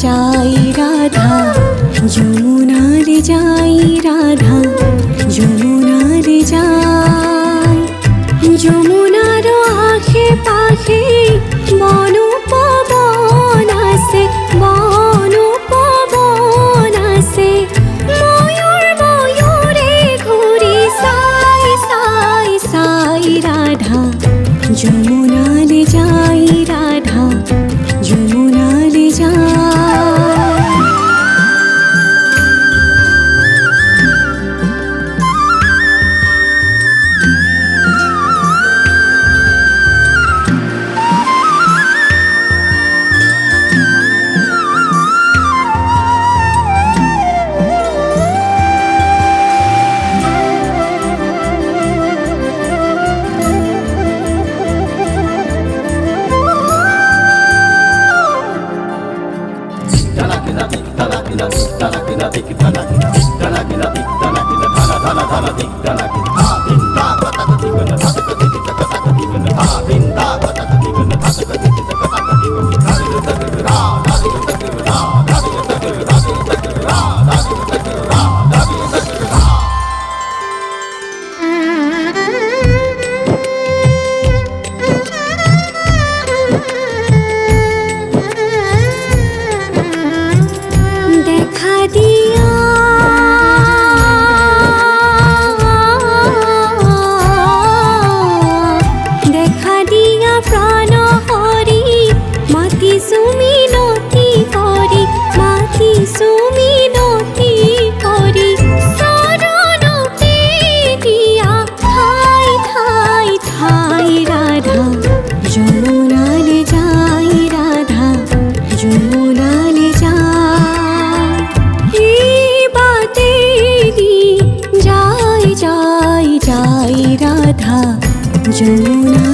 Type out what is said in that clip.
যাই রাধা, যমুনারে যাই রাধা, যমুনারে যাই। যমুনার আখে পাখে বন পবন আসে, বন পবন আসে। ময়ূর ময়ূরে ঘুরি সাই সাই সাই রাধা, যমুনারে যাই রাধা, যমুনারে যাই। দেখা দিয়া দেখা দিয়া প্রাণ হরি, মাতি সুমিনতি করি, মাতি সুমিনতি করি। শরণতে দিয়া ঠাই ঠাই ঠাই রাধা, যমুনারে যাই রাধা, যমুনারে যাই। যাই যাই যাই রাধা, যমুনা